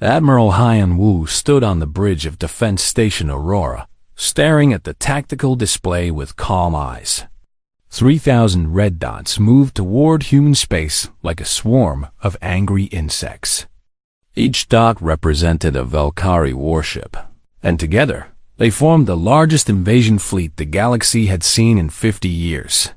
Admiral Haiyan Wu stood on the bridge of Defense Station Aurora, staring at the tactical display with calm eyes. 3,000 red dots moved toward human space like a swarm of angry insects. Each dot represented a Valkyrie warship, and together they formed the largest invasion fleet the galaxy had seen in 50 years.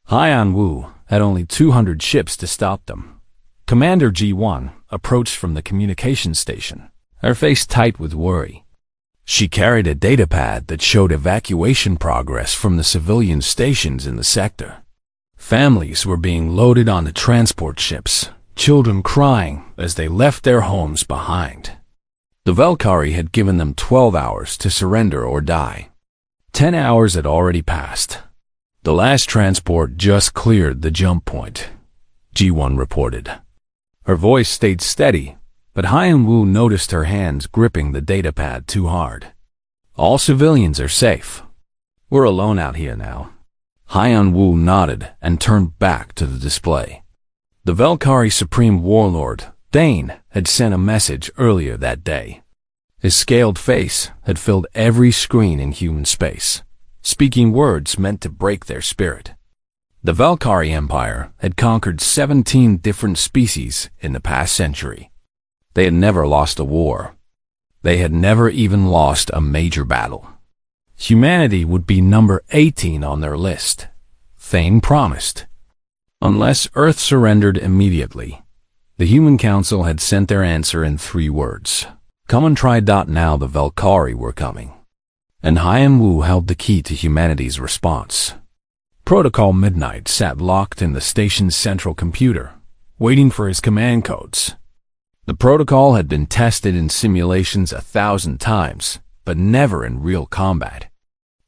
Haiyan Wu had only 200 ships to stop them. Commander G1 approached from the communications station, her face tight with worry. She carried a datapad that showed evacuation progress from the civilian stations in the sector. Families were being loaded onto transport ships, children crying as they left their homes behind. The Valkyrie had given them 12 hours to surrender or die. 10 hours had already passed. The last transport just cleared the jump point, G1 reported. Her voice stayed steady, but Haiyan Wu noticed her hands gripping the datapad too hard. All civilians are safe. We're alone out here now. Haiyan Wu nodded and turned back to the display. The Valkyrie Supreme Warlord, Dane, had sent a message earlier that day. His scaled face had filled every screen in human space, speaking words meant to break their spirit. The Valkyrie Empire had conquered 17 different species in the past century. They had never lost a war. They had never even lost a major battle. Humanity would be number 18 on their list, Thane promised. Unless Earth surrendered immediately, the Human Council had sent their answer in 3 words. Come and try. Now the Valkyrie were coming. And Haiyan Wu held the key to humanity's response. Protocol Midnight sat locked in the station's central computer, waiting for his command codes. The protocol had been tested in simulations 1,000 times, but never in real combat.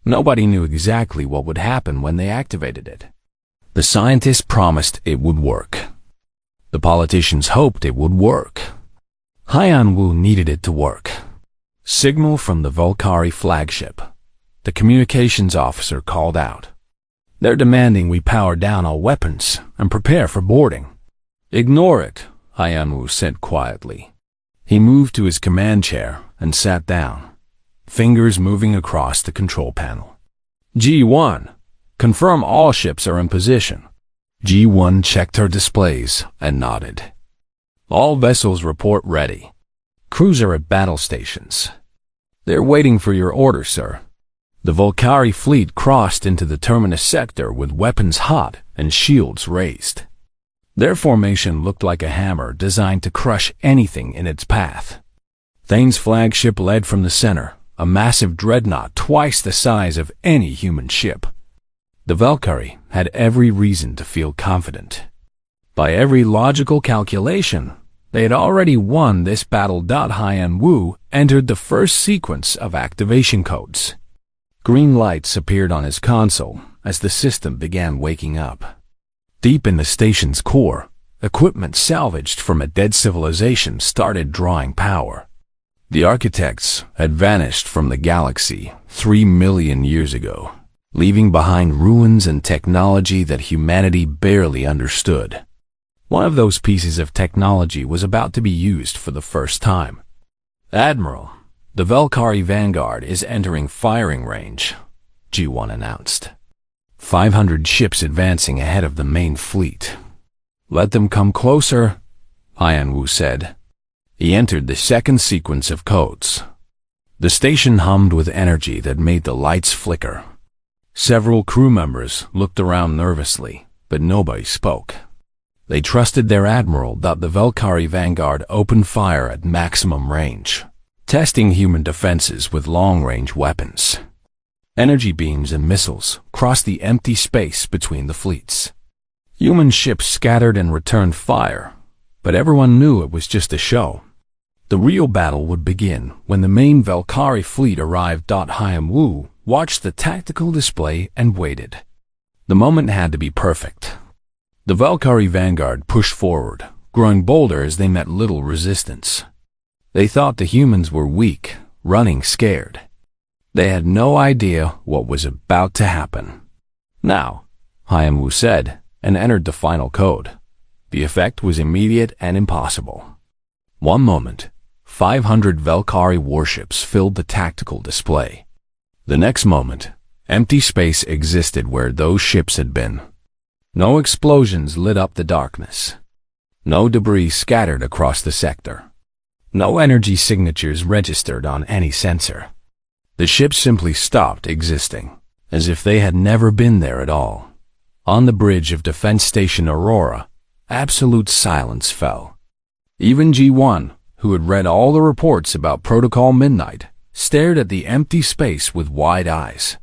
Nobody knew exactly what would happen when they activated it. The scientists promised it would work. The politicians hoped it would work. Haiyan Wu needed it to work. Signal from the Valkyrie flagship. The communications officer called out. They're demanding we power down all weapons and prepare for boarding. Ignore it, Haiyan Wu said quietly. He moved to his command chair and sat down, fingers moving across the control panel. G1, confirm all ships are in position. G1 checked her displays and nodded. All vessels report ready. Crews are at battle stations. They're waiting for your order, sir. The Valkyrie fleet crossed into the terminus sector with weapons hot and shields raised. Their formation looked like a hammer designed to crush anything in its path. Thane's flagship led from the center, a massive dreadnought twice the size of any human ship. The Valkyrie had every reason to feel confident. By every logical calculation, they had already won this battle. Haiyan Wu entered the first sequence of activation codes. Green lights appeared on his console as the system began waking up. Deep in the station's core, equipment salvaged from a dead civilization started drawing power. The architects had vanished from the galaxy 3 million years ago, leaving behind ruins and technology that humanity barely understood. One of those pieces of technology was about to be used for the first time. Admiral, the Valkyrie Vanguard is entering firing range, G1 announced. 500 ships advancing ahead of the main fleet. Let them come closer, Haiyan Wu said. He entered the second sequence of codes. The station hummed with energy that made the lights flicker. Several crew members looked around nervously, but nobody spoke. They trusted their admiral. The Valkyrie Vanguard opened fire at maximum range, testing human defenses with long-range weapons. Energy beams and missiles crossed the empty space between the fleets. Human ships scattered and returned fire, but everyone knew it was just a show. The real battle would begin when the main Valkyrie fleet arrived. Haiyan Wu watched the tactical display and waited. The moment had to be perfect. The Valkyrie Vanguard pushed forward, growing bolder as they met little resistance. They thought the humans were weak, running scared. They had no idea what was about to happen. Now, Haiyan Wu said, and entered the final code. The effect was immediate and impossible. 1 moment, 500 Valkyrie warships filled the tactical display. The next moment, empty space existed where those ships had been. No explosions lit up the darkness. No debris scattered across the sector. No energy signatures registered on any sensor. The ships simply stopped existing, as if they had never been there at all. On the bridge of Defense Station Aurora, absolute silence fell. Even G1, who had read all the reports about Protocol Midnight, stared at the empty space with wide eyes.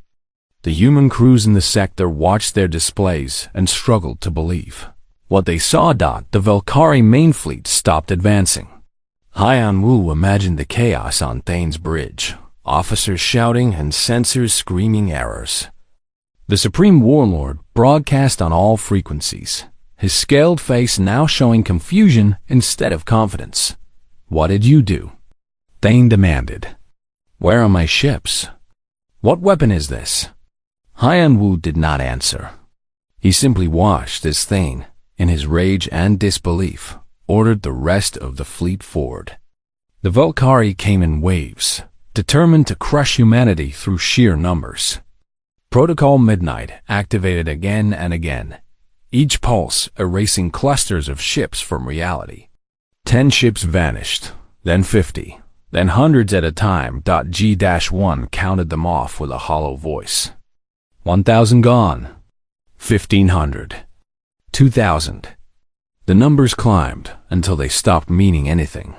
The human crews in the sector watched their displays and struggled to believe what they saw. The Valkyrie main fleet stopped advancing. Haiyan Wu imagined the chaos on Thane's bridge, officers shouting and sensors screaming errors. The Supreme Warlord broadcast on all frequencies, his scaled face now showing confusion instead of confidence. "What did you do?" Thane demanded. "Where are my ships? What weapon is this?" Haiyan Wu did not answer. He simply watched as Thane, in his rage and disbelief, ordered the rest of the fleet forward. The Valkyrie came in waves, determined to crush humanity through sheer numbers. Protocol Midnight activated again and again, each pulse erasing clusters of ships from reality. 10 ships vanished, then 50, then hundreds at a time. G-1 counted them off with a hollow voice. 1,000 gone. 1,500. 2,000. The numbers climbed until they stopped meaning anything.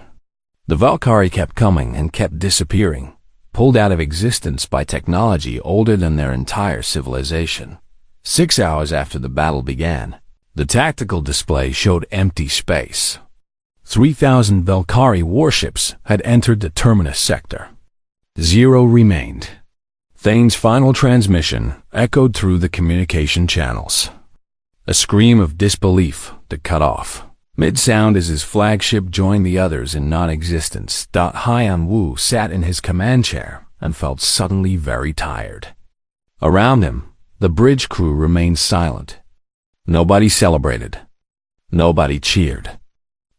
The Valkyrie kept coming and kept disappearing, pulled out of existence by technology older than their entire civilization. 6 hours after the battle began, the tactical display showed empty space. 3,000 Valkyrie warships had entered the Terminus sector. 0 remained. Thane's final transmission echoed through the communication channels. A scream of disbelief that cut off mid-sound as his flagship joined the others in non-existence. Haiyan Wu sat in his command chair and felt suddenly very tired. Around him, the bridge crew remained silent. Nobody celebrated. Nobody cheered.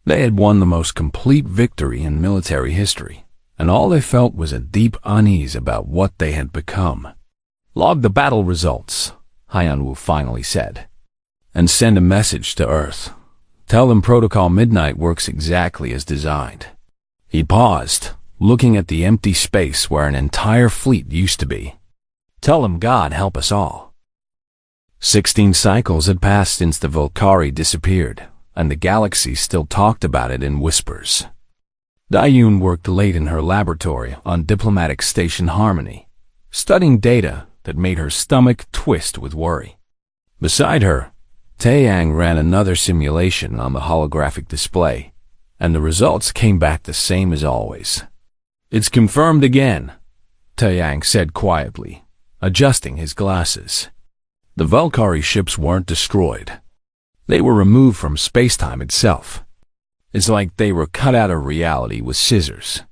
They had won the most complete victory in military history, and all they felt was a deep unease about what they had become. "Log the battle results," Haiyan Wu finally said, "and send a message to Earth. Tell them Protocol Midnight works exactly as designed." He paused, looking at the empty space where an entire fleet used to be. "Tell them God help us all." 16 cycles had passed since the Valkyrie disappeared, and the galaxy still talked about it in whispers. Dayun worked late in her laboratory on Diplomatic Station Harmony, studying data that made her stomach twist with worry. Beside her, Taeyang ran another simulation on the holographic display, and the results came back the same as always. "It's confirmed again," Taeyang said quietly, adjusting his glasses. The Valkyrie ships weren't destroyed. They were removed from space-time itself. It's like they were cut out of reality with scissors.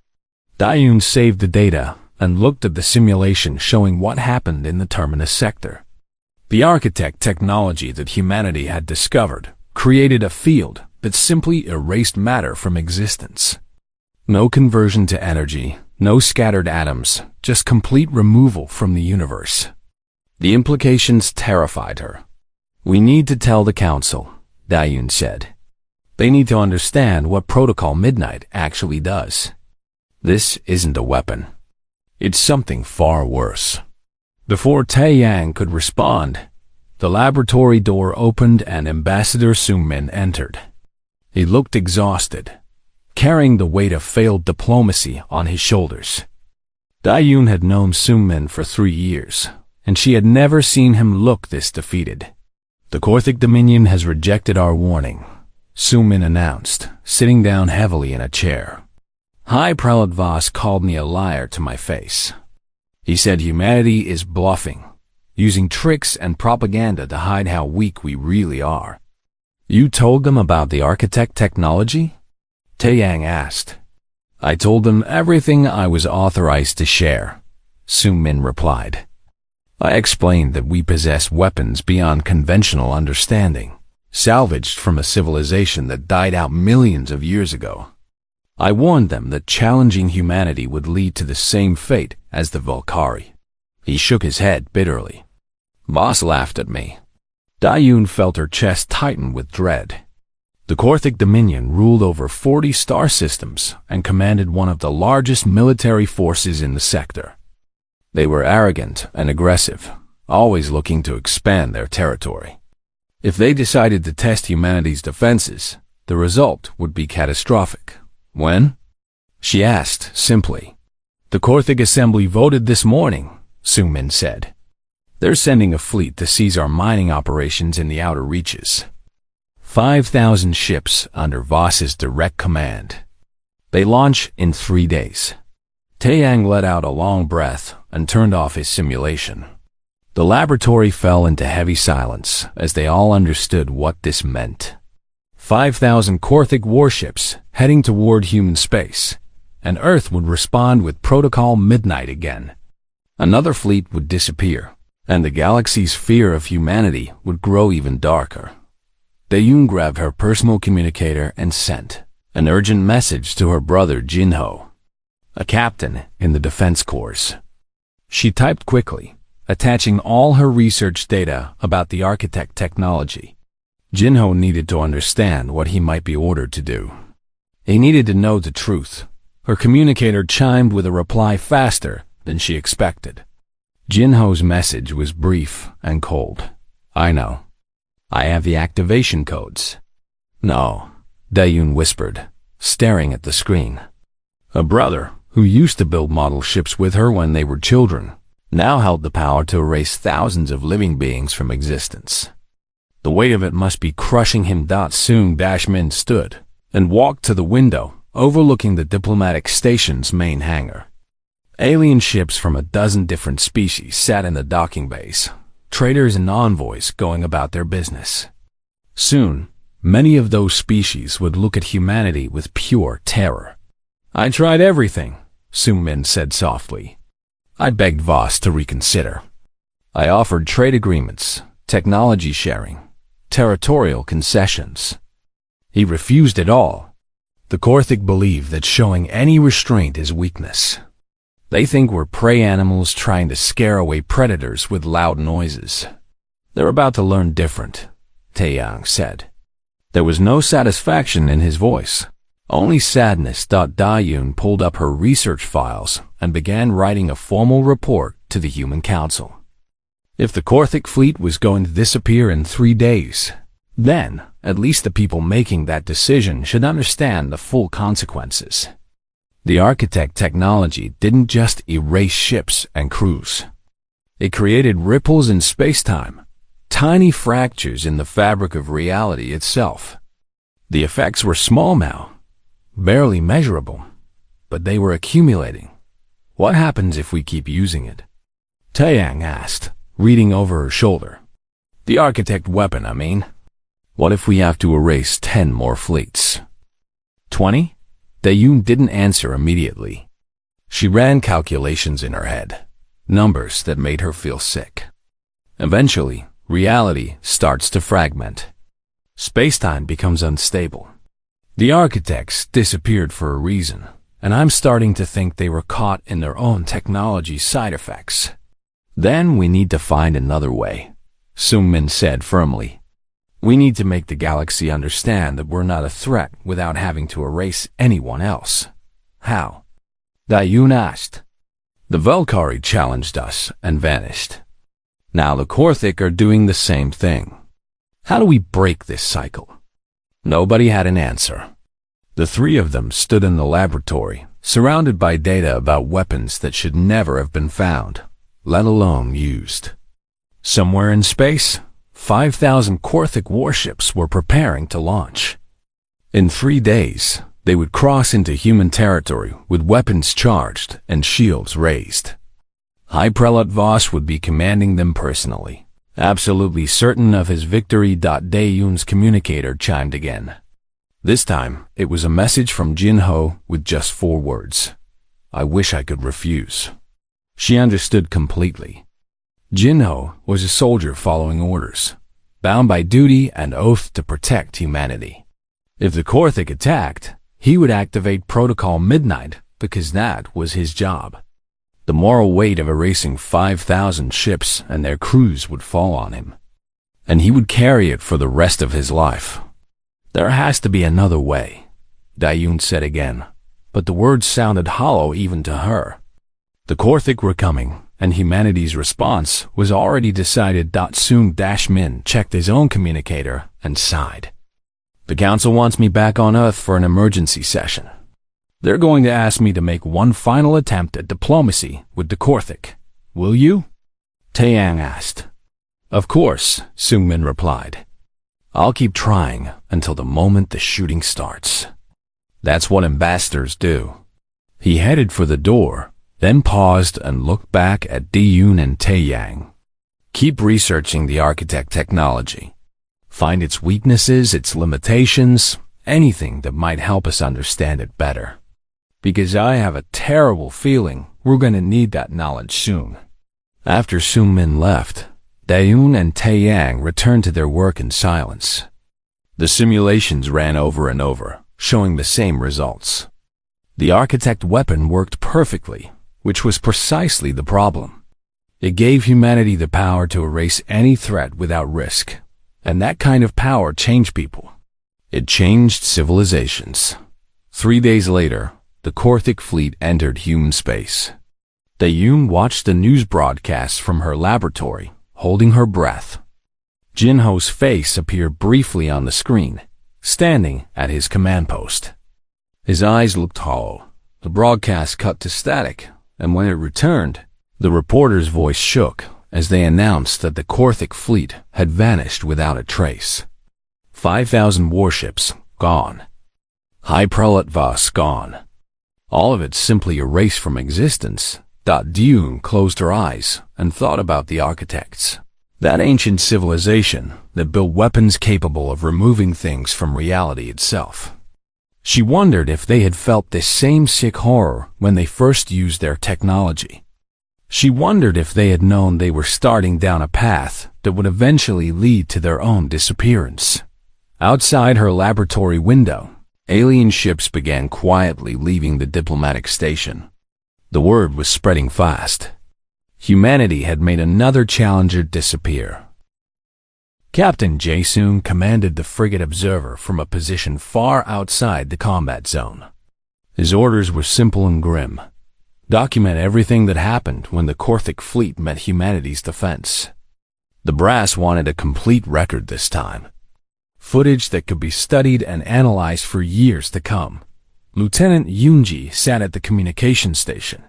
Dayun saved the data and looked at the simulation showing what happened in the Terminus sector. The architect technology that humanity had discovered created a field that simply erased matter from existence. No conversion to energy, no scattered atoms, just complete removal from the universe. The implications terrified her. "We need to tell the Council," Dayun said. "They need to understand what Protocol Midnight actually does. This isn't a weapon. It's something far worse." Before Taeyang could respond, the laboratory door opened and Ambassador Sungmin entered. He looked exhausted, carrying the weight of failed diplomacy on his shoulders. Dayun had known Sungmin for 3 years, and she had never seen him look this defeated. "The Korthic Dominion has rejected our warning," Sungmin announced, sitting down heavily in a chair. "High Prelate Voss called me a liar to my face. He said humanity is bluffing, using tricks and propaganda to hide how weak we really are." "You told them about the architect technology?" Taeyang asked. "I told them everything I was authorized to share," Sungmin replied. "I explained that we possess weapons beyond conventional understanding, salvaged from a civilization that died out millions of years ago. I warned them that challenging humanity would lead to the same fate as the Valkyrie. He shook his head bitterly. Voss laughed at me. Dayun felt her chest tighten with dread. The Korthic Dominion ruled over 40 star systems and commanded one of the largest military forces in the sector. They were arrogant and aggressive, always looking to expand their territory. If they decided to test humanity's defenses, the result would be catastrophic. When? She asked, simply. The Korthic Assembly voted this morning, Sungmin said. They're sending a fleet to seize our mining operations in the outer reaches. 5,000 ships under Voss's direct command. They launch in 3 days. Taeyang let out a long breath and turned off his simulation. The laboratory fell into heavy silence as they all understood what this meant. 5,000 Korthic warships heading toward human space, and Earth would respond with Protocol Midnight again. Another fleet would disappear, and the galaxy's fear of humanity would grow even darker. Dayun grabbed her personal communicator and sent an urgent message to her brother Jinho, a captain in the Defense Corps. She typed quickly, attaching all her research data about the architect technology. Jinho needed to understand what he might be ordered to do. He needed to know the truth. Her communicator chimed with a reply faster than she expected. Jinho's message was brief and cold. I know. I have the activation codes. No, Dayun whispered, staring at the screen. A brother, who used to build model ships with her when they were children, now held the power to erase thousands of living beings from existence. The weight of it must be crushing him. Sung-min stood and walked to the window, overlooking the diplomatic station's main hangar. Alien ships from a dozen different species sat in the docking bays, traders and envoys going about their business. Soon, many of those species would look at humanity with pure terror. I tried everything, Sung-min said softly. I begged Voss to reconsider. I offered trade agreements, technology sharing, territorial concessions. He refused it all. The Korthic believe that showing any restraint is weakness. They think we're prey animals trying to scare away predators with loud noises. They're about to learn different, Taeyang said. There was no satisfaction in his voice, only sadness. Dayun pulled up her research files and began writing a formal report to the Human Council. If the Korthic fleet was going to disappear in 3 days, then at least the people making that decision should understand the full consequences. The architect technology didn't just erase ships and crews. It created ripples in space-time, tiny fractures in the fabric of reality itself. The effects were small now, barely measurable, but they were accumulating. What happens if we keep using it? Taeyang asked, reading over her shoulder. The architect weapon, I mean. What if we have to erase 10 more fleets? 20? Dayun didn't answer immediately. She ran calculations in her head, numbers that made her feel sick. Eventually, reality starts to fragment. Space-time becomes unstable. The architects disappeared for a reason, and I'm starting to think they were caught in their own technology side effects. Then we need to find another way, Sung-min said firmly. We need to make the galaxy understand that we're not a threat without having to erase anyone else. How? Dayun asked. The Valkyrie challenged us and vanished. Now the Korthic are doing the same thing. How do we break this cycle? Nobody had an answer. The three of them stood in the laboratory, surrounded by data about weapons that should never have been found, let alone used. Somewhere in space, 5,000 Korthic warships were preparing to launch. In 3 days, they would cross into human territory with weapons charged and shields raised. High Prelate Voss would be commanding them personally, absolutely certain of his victory. Dayun's communicator chimed again. This time, it was a message from Jinho with just 4 words. I wish I could refuse. She understood completely. Jinho was a soldier following orders, bound by duty and oath to protect humanity. If the Korthic attacked, He would activate Protocol Midnight because that was his job. The moral weight of erasing 5,000 ships and their crews would fall on him, and he would carry it for the rest of his life. There has to be another way, Dayun said again, but the words sounded hollow even to her. The Korthik were coming, and humanity's response was already decided. Soon-Min checked his own communicator and sighed. The Council wants me back on Earth for an emergency session. They're going to ask me to make one final attempt at diplomacy with the Korthik. Will you? Taeyang asked. Of course, Seung-min replied. I'll keep trying until the moment the shooting starts. That's what ambassadors do. He headed for the door, then paused and looked back at Dayun and Taeyang. Keep researching the architect technology. Find its weaknesses, its limitations, anything that might help us understand it better. Because I have a terrible feeling we're going to need that knowledge soon. After Seung-min left, Dayun and Taeyang returned to their work in silence. The simulations ran over and over, showing the same results. The architect weapon worked perfectly, which was precisely the problem. It gave humanity the power to erase any threat without risk, and that kind of power changed people. It changed civilizations. 3 days later, the Korthik fleet entered human space. Dayun watched the news broadcast from her laboratory, holding her breath. Jinho's face appeared briefly on the screen, standing at his command post. His eyes looked hollow. The broadcast cut to static, and when it returned, the reporter's voice shook as they announced that the Korthik fleet had vanished without a trace. 5,000 warships gone. High Prelate Voss gone. All of it simply erased from existence. Dayun closed her eyes and thought about the architects. That ancient civilization that built weapons capable of removing things from reality itself. She wondered if they had felt this same sick horror when they first used their technology. She wondered if they had known they were starting down a path that would eventually lead to their own disappearance. Outside her laboratory window, alien ships began quietly leaving the diplomatic station. The word was spreading fast. Humanity had made another Challenger disappear. Captain Jae-Seung commanded the frigate Observer from a position far outside the combat zone. His orders were simple and grim. Document everything that happened when the Korthik fleet met humanity's defense. The brass wanted a complete record this time. Footage that could be studied and analyzed for years to come. Lieutenant Yoonji sat at the communication station,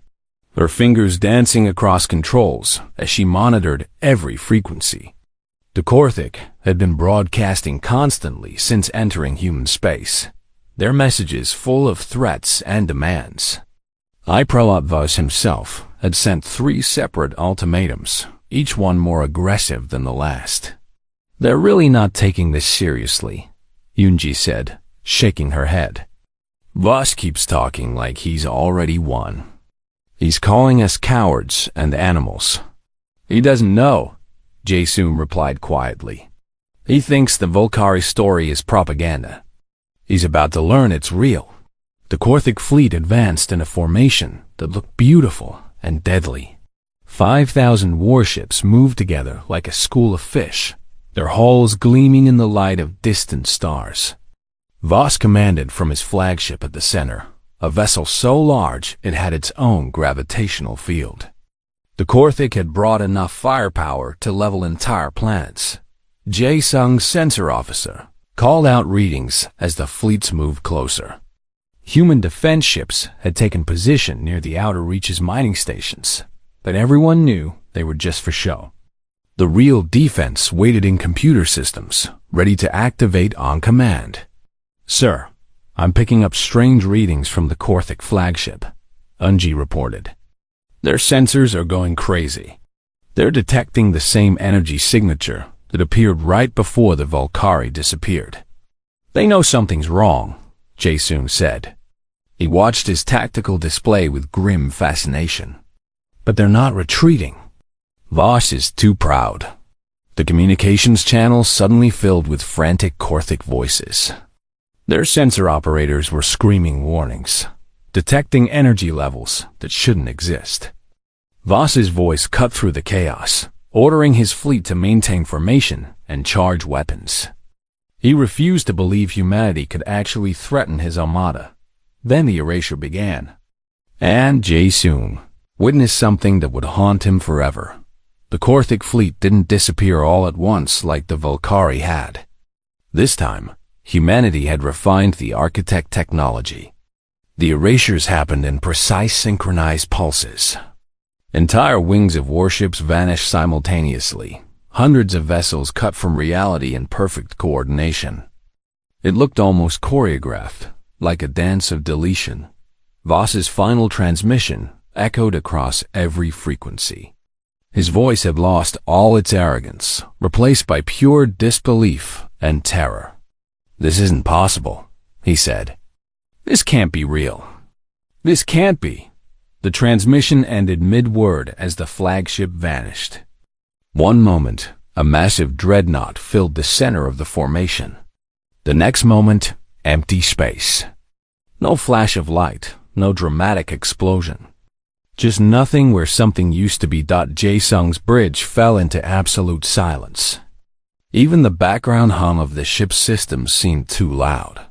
her fingers dancing across controls as she monitored every frequency. The Korthik had been broadcasting constantly since entering human space, their messages full of threats and demands. High Prelate Voss himself had sent 3 separate ultimatums, each one more aggressive than the last. They're really not taking this seriously, Yoonji said, shaking her head. Voss keeps talking like he's already won. He's calling us cowards and animals. He doesn't know, Jae-Seung replied quietly. He thinks the Volcari story is propaganda. He's about to learn it's real. The Korthik fleet advanced in a formation that looked beautiful and deadly. 5,000 warships moved together like a school of fish, their hulls gleaming in the light of distant stars. Voss commanded from his flagship at the center, a vessel so large it had its own gravitational field. The Korthik had brought enough firepower to level entire planets. Jae-Sung's sensor officer called out readings as the fleets moved closer. Human defense ships had taken position near the outer reaches mining stations, but everyone knew they were just for show. The real defense waited in computer systems, ready to activate on command. Sir, I'm picking up strange readings from the Korthik flagship, Eunji reported. Their sensors are going crazy. They're detecting the same energy signature that appeared right before the Volcari disappeared. They know something's wrong, Jae-Seung said. He watched his tactical display with grim fascination. But they're not retreating. Voss is too proud. The communications channel suddenly filled with frantic Korthik voices. Their sensor operators were screaming warnings, detecting energy levels that shouldn't exist. Voss's voice cut through the chaos, ordering his fleet to maintain formation and charge weapons. He refused to believe humanity could actually threaten his armada. Then the erasure began. And Jae-sung witnessed something that would haunt him forever. The Korthik fleet didn't disappear all at once like the Volcari had. This time, humanity had refined the architect technology. The erasures happened in precise synchronized pulses. Entire wings of warships vanished simultaneously, hundreds of vessels cut from reality in perfect coordination. It looked almost choreographed, like a dance of deletion. Voss's final transmission echoed across every frequency. His voice had lost all its arrogance, replaced by pure disbelief and terror. "This isn't possible," he said. "This can't be real. This can't be." The transmission ended mid-word as the flagship vanished. One moment, a massive dreadnought filled the center of the formation. The next moment, empty space. No flash of light, no dramatic explosion. Just nothing where something used to be. Jae-sung's bridge fell into absolute silence. Even the background hum of the ship's systems seemed too loud.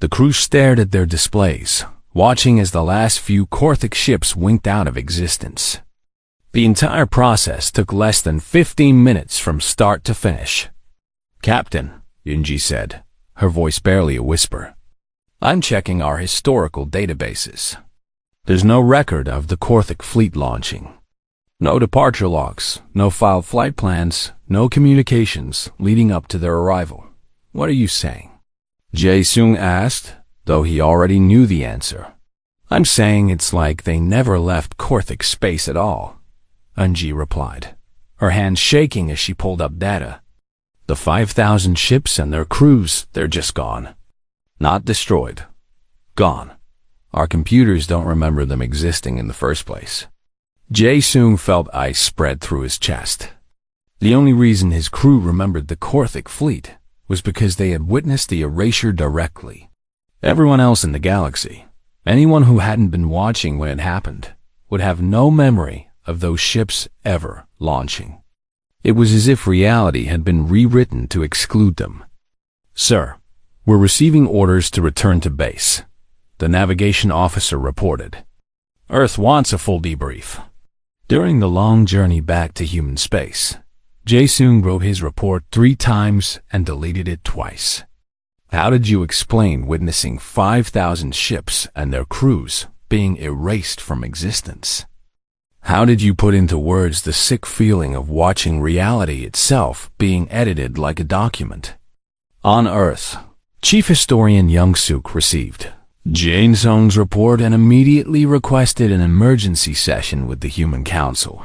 The crew stared at their displays, watching as the last few Korthik ships winked out of existence. The entire process took less than 15 minutes from start to finish. "Captain," Yunji said, her voice barely a whisper, "I'm checking our historical databases. There's no record of the Korthik fleet launching. No departure logs, no filed flight plans, no communications leading up to their arrival. What are you saying?" Jae-sung asked, though he already knew the answer. "I'm saying it's like they never left Korthik space at all," Eunji replied, her hands shaking as she pulled up data. "The 5,000 ships and their crews, they're just gone. Not destroyed. Gone. Our computers don't remember them existing in the first place." Jae-sung felt ice spread through his chest. The only reason his crew remembered the Korthik fleet was because they had witnessed the erasure directly. Everyone else in the galaxy, anyone who hadn't been watching when it happened, would have no memory of those ships ever launching. It was as if reality had been rewritten to exclude them. "Sir, we're receiving orders to return to base," the navigation officer reported. "Earth wants a full debrief." During the long journey back to human space, Jae-sung wrote his report 3 times and deleted it twice. How did you explain witnessing 5,000 ships and their crews being erased from existence? How did you put into words the sick feeling of watching reality itself being edited like a document? On Earth, Chief Historian Young-suk received Jae-sung's report and immediately requested an emergency session with the Human Council.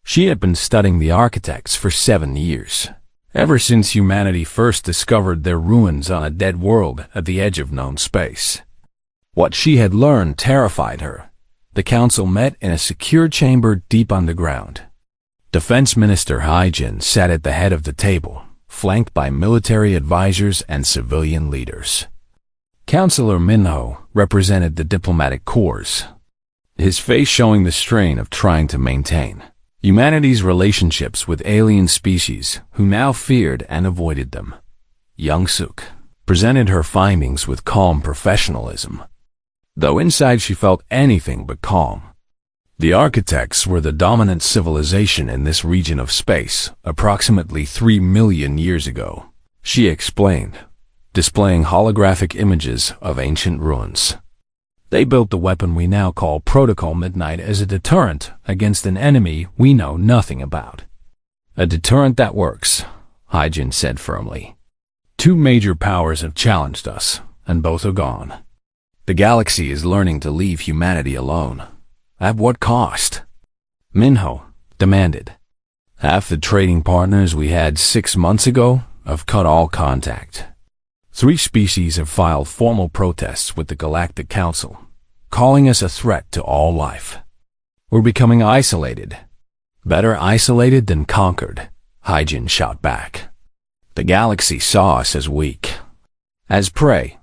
She had been studying the architects for 7 years, ever since humanity first discovered their ruins on a dead world at the edge of known space. What she had learned terrified her. The council met in a secure chamber deep underground. Defense Minister Haijin sat at the head of the table, flanked by military advisors and civilian leaders. Councillor Minho represented the diplomatic corps, his face showing the strain of trying to maintain humanity's relationships with alien species who now feared and avoided them. Young-suk presented her findings with calm professionalism, though inside she felt anything but calm. The architects were the dominant civilization in this region of space approximately 3 million years ago, she explained, displaying holographic images of ancient ruins. They built the weapon we now call Protocol Midnight as a deterrent against an enemy we know nothing about. A deterrent that works, Haijin said firmly. 2 major powers have challenged us, and both are gone. The galaxy is learning to leave humanity alone. At what cost? Minho demanded. Half the trading partners we had 6 months ago have cut all contact. 3 species have filed formal protests with the Galactic Council, calling us a threat to all life. We're becoming isolated. Better isolated than conquered, Haijin shot back. The galaxy saw us as weak, as prey,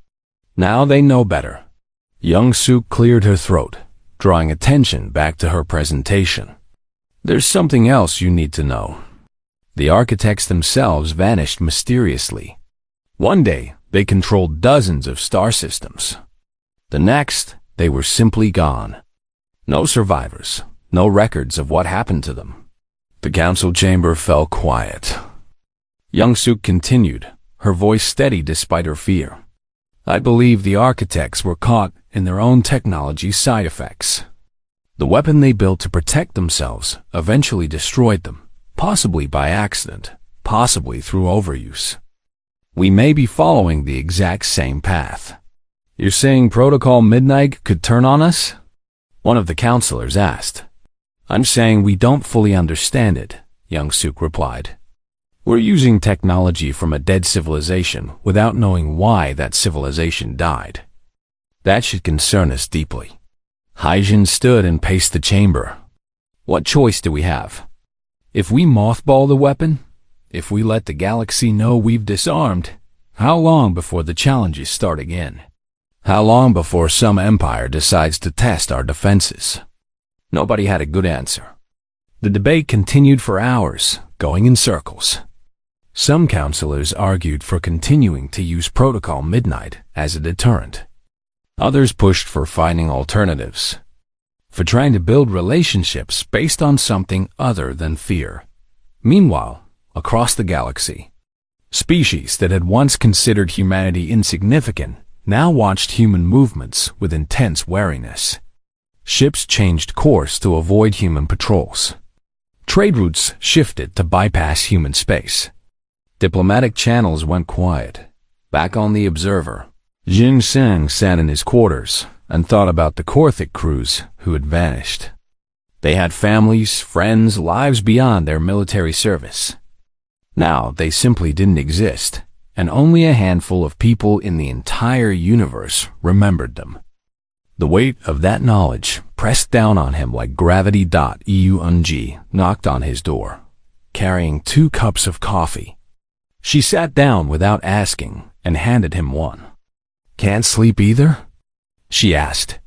Now they know better. Young-suk cleared her throat, drawing attention back to her presentation. There's something else you need to know. The architects themselves vanished mysteriously. One day, they controlled dozens of star systems. The next, they were simply gone. No survivors, no records of what happened to them. The council chamber fell quiet. Young-suk continued, her voice steady despite her fear. I believe the architects were caught in their own technology side effects. The weapon they built to protect themselves eventually destroyed them, possibly by accident, possibly through overuse. We may be following the exact same path. You're saying Protocol Midnight could turn on us? One of the counselors asked. I'm saying we don't fully understand it, Young-suk replied. We're using technology from a dead civilization without knowing why that civilization died. That should concern us deeply. Haijin stood and paced the chamber. What choice do we have? If we mothball the weapon, if we let the galaxy know we've disarmed, how long before the challenges start again? How long before some empire decides to test our defenses? Nobody had a good answer. The debate continued for hours, going in circles. Some counselors argued for continuing to use Protocol Midnight as a deterrent. Others pushed for finding alternatives, for trying to build relationships based on something other than fear. Meanwhile, across the galaxy, species that had once considered humanity insignificant now watched human movements with intense wariness. Ships changed course to avoid human patrols. Trade routes shifted to bypass human space. Diplomatic channels went quiet. Back on the Observer, Jin Sang sat in his quarters and thought about the Korthik crews who had vanished. They had families, friends, lives beyond their military service. Now they simply didn't exist, and only a handful of people in the entire universe remembered them. The weight of that knowledge pressed down on him like gravity. Eun-ji knocked on his door, carrying 2 cups of coffee. She sat down without asking and handed him one. Can't sleep either? She asked.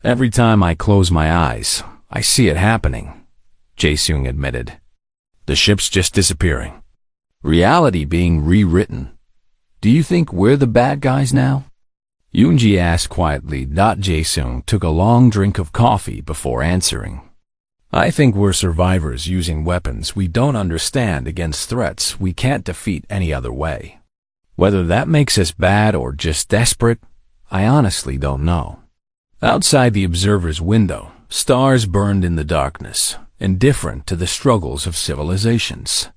Every time I close my eyes, I see it happening, Jae-seung admitted. The ship's just disappearing. Reality being rewritten. Do you think we're the bad guys now? Yoon-ji asked quietly. Jae-seung took a long drink of coffee before answering. I think we're survivors using weapons we don't understand against threats we can't defeat any other way. Whether that makes us bad or just desperate, I honestly don't know. Outside the Observer's window, stars burned in the darkness, indifferent to the struggles of civilizations.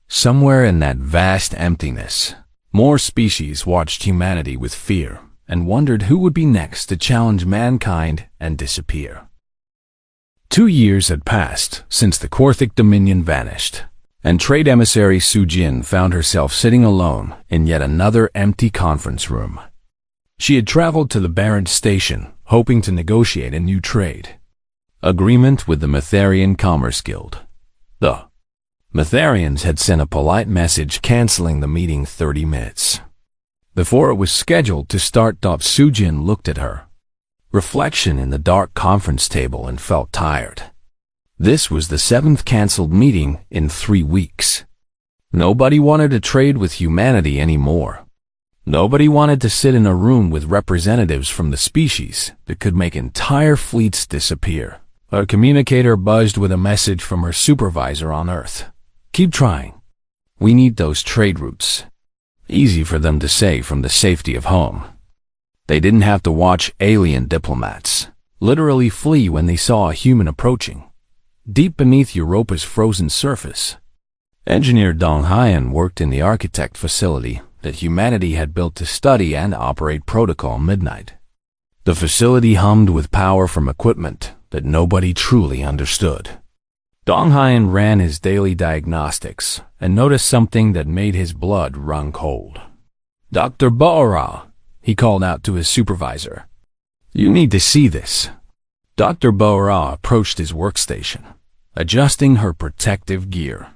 Somewhere in that vast emptiness, more species watched humanity with fear and wondered who would be next to challenge mankind and disappear. 2 years had passed since the Korthik Dominion vanished, and trade emissary Su Jin found herself sitting alone in yet another empty conference room. She had traveled to the Barrent Station, hoping to negotiate a new trade agreement with the Metharian Commerce Guild. The Metharians had sent a polite message canceling the meeting 30 minutes before it was scheduled to start. Su Jin looked at her reflection in the dark conference table and felt tired. This was the 7th canceled meeting in 3 weeks. Nobody wanted to trade with humanity anymore. Nobody wanted to sit in a room with representatives from the species that could make entire fleets disappear. A communicator buzzed with a message from her supervisor on Earth. Keep trying. We need those trade routes. Easy for them to say from the safety of home. They didn't have to watch alien diplomats literally flee when they saw a human approaching. Deep beneath Europa's frozen surface, engineer Dong Hyan worked in the architect facility that humanity had built to study and operate Protocol Midnight. The facility hummed with power from equipment that nobody truly understood. Dong Hyan ran his daily diagnostics and noticed something that made his blood run cold. Dr. Baora, he called out to his supervisor. You need to see this. Dr. Baora approached his workstation, adjusting her protective gear.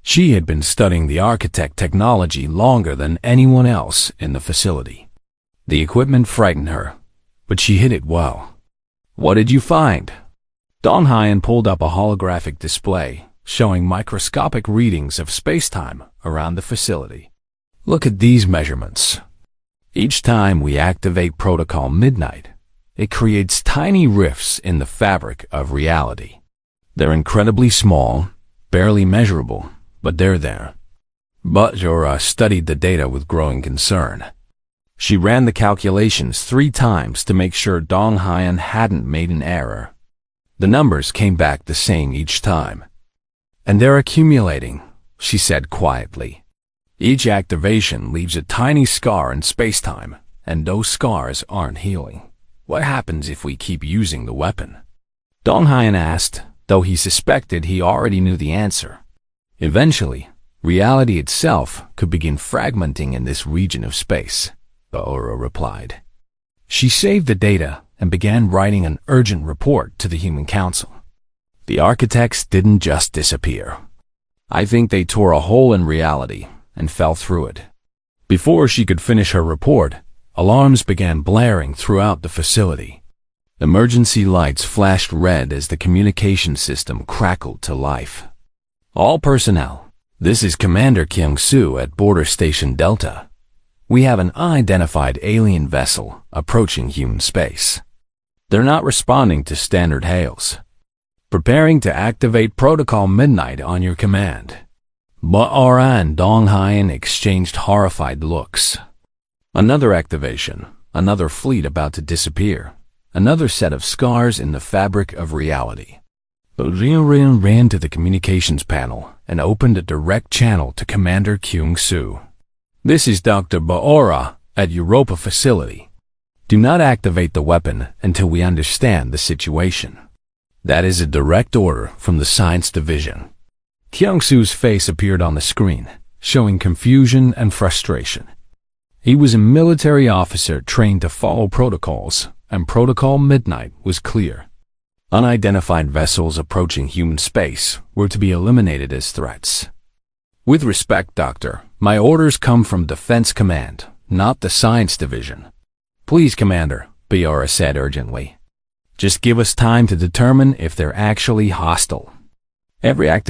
She had been studying the architect technology longer than anyone else in the facility. The equipment frightened her, but she hid it well. What did you find? Dong Haiyan pulled up a holographic display showing microscopic readings of space-time around the facility. Look at these measurements. Each time we activate Protocol Midnight, it creates tiny rifts in the fabric of reality. They're incredibly small, barely measurable, but they're there. Butjora studied the data with growing concern. She ran the calculations 3 times to make sure Dong Haiyan hadn't made an error. The numbers came back the same each time. And they're accumulating, she said quietly. Each activation leaves a tiny scar in space-time, and those scars aren't healing. What happens if we keep using the weapon? Dong Haiyan asked, though he suspected he already knew the answer. Eventually, reality itself could begin fragmenting in this region of space, Butjora replied. She saved the data and began writing an urgent report to the Human Council. The architects didn't just disappear. I think they tore a hole in reality and fell through it. Before she could finish her report, alarms began blaring throughout the facility. Emergency lights flashed red as the communication system crackled to life. All personnel, this is Commander Kyung-soo at Border Station Delta. We have an unidentified alien vessel approaching human space. They're not responding to standard hails. Preparing to activate Protocol Midnight on your command. Butjora and Dong Haiyan exchanged horrified looks. Another activation, another fleet about to disappear, another set of scars in the fabric of reality. Butjora ran to the communications panel and opened a direct channel to Commander Kyung-soo. This is Dr. Butjora at Europa facility. Do not activate the weapon until we understand the situation. That is a direct order from the Science Division. Kyung-soo's face appeared on the screen, showing confusion and frustration. He was a military officer trained to follow protocols, and Protocol Midnight was clear. Unidentified vessels approaching human space were to be eliminated as threats. With respect, Doctor, my orders come from Defense Command, not the Science Division. Please, Commander, Butjora said urgently. Just give us time to determine if they're actually hostile. Every active